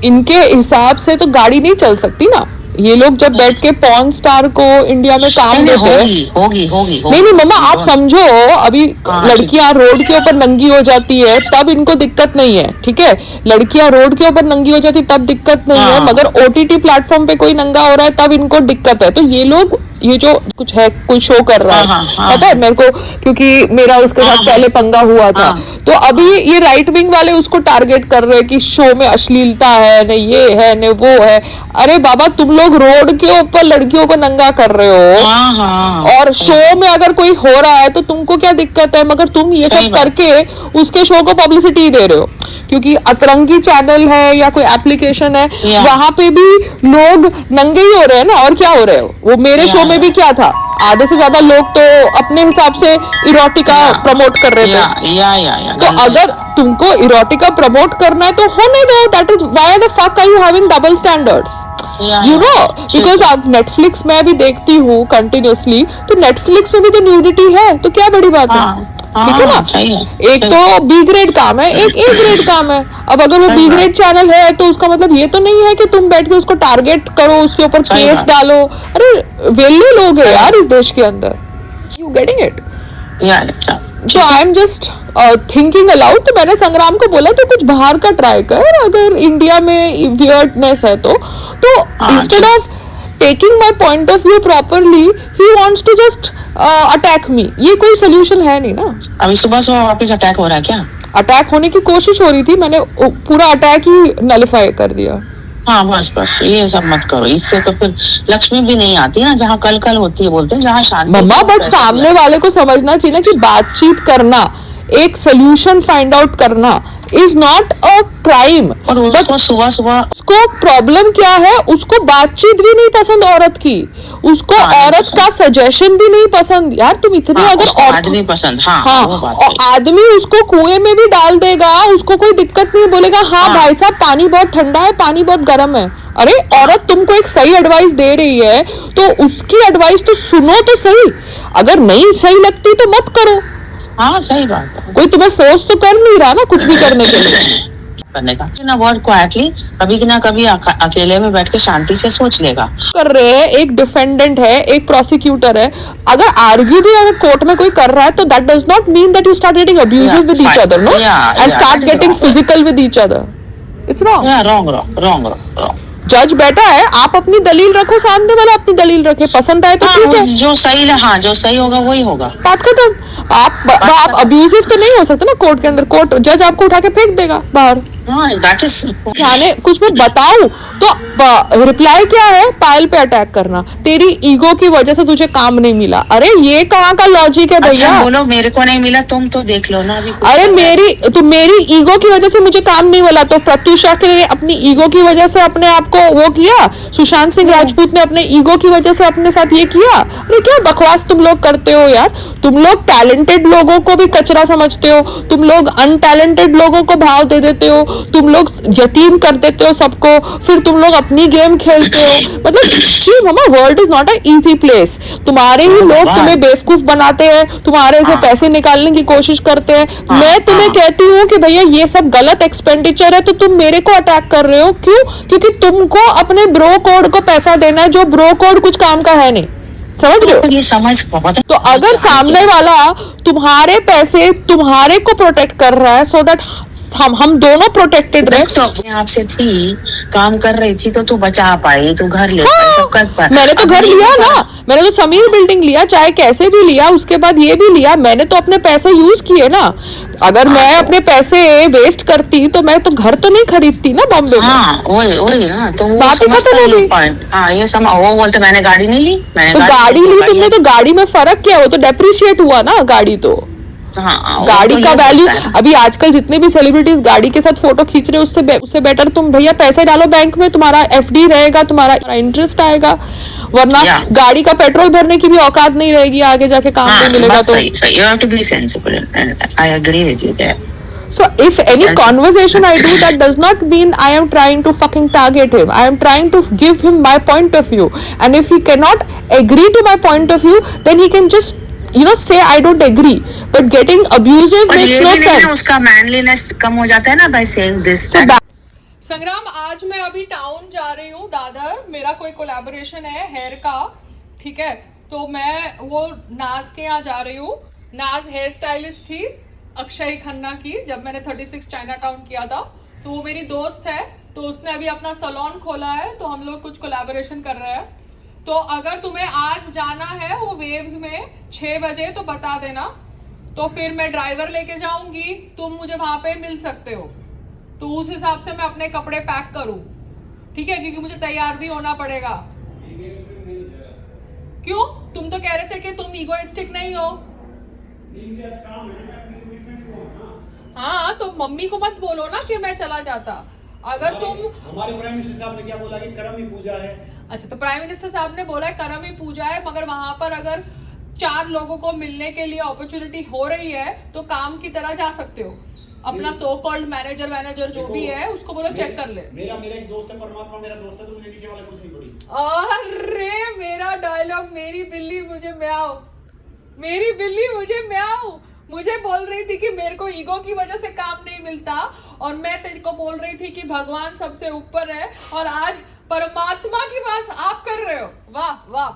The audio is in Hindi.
इनके हिसाब से तो गाड़ी नहीं चल सकती ना। ये लोग जब बैठ के पॉर्न स्टार को इंडिया में काम देते हैं, होगी नहीं मम्मा आप समझो, अभी लड़कियां रोड के ऊपर नंगी हो जाती है तब इनको दिक्कत नहीं है, ठीक है, लड़कियां रोड के ऊपर नंगी हो जाती तब दिक्कत नहीं है, मगर ओटीटी प्लेटफॉर्म पे कोई नंगा हो रहा है तब इनको दिक्कत है। तो ये लोग ये जो कुछ है कोई शो कर रहा है, पता है मेरे को, क्योंकि मेरा उसके साथ पहले पंगा हुआ था। तो अभी ये राइट विंग वाले उसको टारगेट कर रहे हैं कि शो में अश्लीलता है, नहीं ये है नहीं वो है। अरे बाबा तुम लोग रोड के ऊपर लड़कियों को नंगा कर रहे हो और शो में अगर कोई हो रहा है तो तुमको क्या दिक्कत है, मगर तुम ये सब करके उसके शो को पब्लिसिटी दे रहे हो। क्योंकि अतरंगी चैनल है या कोई एप्लीकेशन है, वहां पे भी लोग नंगे ही हो रहे हैं ना, और क्या हो रहे हो। वो मेरे शो में भी क्या था, आधे से ज्यादा लोग तो अपने हिसाब से इरोटिका प्रमोट कर रहे थे। तो अगर तुमको इरोटिका प्रमोट करना है तो होने दो, that is why the fuck are you having double standards, you know, because आप नेटफ्लिक्स में भी देखती हूँ कंटिन्यूअसली, तो नेटफ्लिक्स में भी तो न्यूडिटी है, तो क्या बड़ी बात है, ठीक है ना। एक तो बी ग्रेड काम है, एक ए ग्रेड काम है। अब अगर वो बी ग्रेड चैनल है तो उसका मतलब ये तो नहीं है कि तुम बैठ के उसको टारगेट करो, उसके ऊपर केस डालो। अरे वेल्ले लोग हैं यार इस देश के अंदर, यू गेटिंग इट। तो I am just thinking aloud. तो मैंने संग्राम को बोला तो कुछ बाहर का ट्राई कर, अगर इंडिया में वियर्डनेस है तो instead of taking my point of view properly, he wants to just attack me. ये कोई solution है नहीं ना। अभी सुबह वापस अटैक हो रहा है क्या? अटैक होने की कोशिश हो रही थी, मैंने पूरा अटैक ही नलिफाई कर दिया। हाँ बस ये सब मत करो, इससे तो फिर लक्ष्मी भी नहीं आती ना, जहाँ कल होती है बोलते हैं, जहाँ शांति। मम्मा बट सामने वाले को समझना चाहिए ना कि बातचीत करना, एक सोल्यूशन फाइंड आउट करना इज नॉट अ क्राइम। और उसको सुबह उसको प्रॉब्लम क्या है, उसको बातचीत भी नहीं पसंद औरत की, उसको औरत का सजेशन भी नहीं पसंद। यार तुम इतने अगर आदमी पसंद, आदमी उसको कुएं में भी डाल देगा, उसको कोई दिक्कत नहीं, बोलेगा हाँ भाई साहब पानी बहुत ठंडा है, पानी बहुत गर्म है। अरे औरत तुमको एक सही एडवाइस दे रही है तो उसकी एडवाइस तो सुनो तो सही, अगर नहीं सही लगती तो मत करो। हाँ सही बात है, कोई तुम्हें फोर्स तो कर नहीं रहा ना कुछ भी करने के लिए, करने का ना, वर्ड क्वाइटली कभी ना कभी अकेले में बैठ के शांति से सोच लेगा। कर रहे हैं, एक डिफेंडेंट है, एक प्रोसिक्यूटर है, अगर आर्ग्यू भी अगर कोर्ट में कोई कर रहा है तो that does not mean that you start getting abusive with each other, no, and start getting physical with each other. It's wrong. जज बैठा है, आप अपनी दलील रखो, सामने वाला अपनी दलील रखे, पसंद आए तो ठीक है, जो सही होगा वही होगा, बात खत्म। आप अब्यूसिव तो नहीं हो सकते ना कोर्ट के अंदर, कोर्ट जज आपको उठा के फेंक देगा बाहर। कुछ मैं बताऊं तो रिप्लाई क्या है, पायल पे अटैक करना, तेरी ईगो की वजह से तुझे काम नहीं मिला। अरे ये कहाँ का लॉजिक है भैया? अच्छा बोलो मेरे को नहीं मिला, तुम तो देख लो ना अभी। अरे मेरी ईगो की वजह से मुझे काम नहीं मिला, तो प्रत्युषा ने अपनी ईगो की वजह से अपने आप को वो किया, सुशांत सिंह राजपूत ने अपने ईगो की वजह से अपने साथ ये किया। अरे क्या बकवास तुम लोग करते हो यार, तुम लोग टैलेंटेड लोगों को भी कचरा समझते हो, तुम लोग अनटैलेंटेड लोगों को भाव दे देते हो, तुम लोग यतीम कर देते हो सबको, फिर तुम लोग अपनी गेम खेलते हो। मतलब मामा world is not a easy place. तुम्हारे ही लोग तुम्हें बेवकूफ बनाते हैं, तुम्हारे से पैसे निकालने की कोशिश करते हैं। मैं तुम्हें कहती हूँ कि भैया ये सब गलत एक्सपेंडिचर है, तो तुम मेरे को अटैक कर रहे हो क्यों? क्योंकि तुमको अपने ब्रो कोड को पैसा देना है, जो ब्रो कोड कुछ काम का है नहीं, समझ रहे हो? ये समझ तो अगर सामने वाला तुम्हारे पैसे तुम्हारे को प्रोटेक्ट कर रहा है, सो दैट हम दोनों प्रोटेक्टेड रहे। तो अपने आप से थी, काम कर रही थी तो तू बचा पाई, तू घर ले सब कर पाई। मैंने तो घर लिया ना, मैंने तो समीर बिल्डिंग लिया, चाहे कैसे भी लिया, उसके बाद ये भी लिया, मैंने तो अपने पैसे यूज किए ना। अगर मैं अपने पैसे वेस्ट करती तो मैं तो घर तो नहीं खरीदती ना बॉम्बे में। वही ना, तो वो ये वो बोलते मैंने गाड़ी नहीं ली, तो गाड़ी ली तुमने, तो गाड़ी में फर्क क्या, हो तो डेप्रिशिएट हुआ ना गाड़ी। तो गाड़ी का वैल्यू अभी आजकल जितने भी सेलिब्रिटीज गाड़ी के साथ फोटो खींच रहे हैं, उससे बेटर तुम भैया पैसे डालो बैंक में, तुम्हारा एफडी रहेगा, तुम्हारा इंटरेस्ट आएगा, वरना गाड़ी का पेट्रोल भरने की भी औकात नहीं रहेगी, आगे जाके काम नहीं मिलेगा। तो you have to be sensible and I agree with you there. So if any conversation I do, that does not mean I am trying to fucking target him. I am trying to give him my point of view, and if he cannot agree to my point of view, then he can just say I don't agree, but getting abusive makes no sense. उसका manliness कम हो जाता है ना by saying this. संग्राम, आज मैं अभी टाउन जा रही हूँ दादर, मेरा कोई कोलैबोरेशन है हेयर का, ठीक है। तो मैं वो नाज के यहाँ जा रही हूँ। नाज हेयर स्टाइलिस्ट थी अक्षय खन्ना की, जब मैंने 36 चाइना टाउन किया था। तो वो मेरी दोस्त है, तो उसने अभी अपना सैलून खोला है, तो हम लोग कुछ कोलैबोरेशन कर रहे हैं। तो अगर तुम्हें आज जाना है वो वेव्स में 6 बजे तो बता देना, तो फिर मैं ड्राइवर लेके जाऊंगी, तुम मुझे वहां पे मिल सकते हो। तो उस हिसाब से मैं अपने कपड़े पैक करूं, ठीक है, क्योंकि मुझे तैयार भी होना पड़ेगा। क्यों? तुम तो कह रहे थे कि तुम ईगोइस्टिक नहीं हो। हाँ, तो मम्मी को मत बोलो ना कि मैं चला जाता। अगर तुम, हमारे प्राइम मिनिस्टर साहब ने क्या बोला कि करम ही पूजा है। अच्छा, तो प्राइम मिनिस्टर साहब ने बोला है करम ही पूजा है, मगर वहां पर अगर 4 लोगों को मिलने के लिए अपॉर्चुनिटी हो रही है तो काम की तरह जा सकते हो। अपना सो कॉल्ड मैनेजर जो भी है उसको बोलो चेक कर ले। मेरा एक दोस्त है, परमात्मा मेरा दोस्त है, तो मुझे नीचे वाले कुछ नहीं पड़ी। अरे मेरा डायलॉग, मेरी बिल्ली मुझे म्याऊ, मेरी बिल्ली मुझे म्याऊ, मुझे बोल रही थी कि मेरे को ईगो की वजह से काम नहीं मिलता, और मैं तेरे बोल रही थी कि भगवान सबसे ऊपर है, और आज परमात्मा की बात आप कर रहे हो। वाह वाह।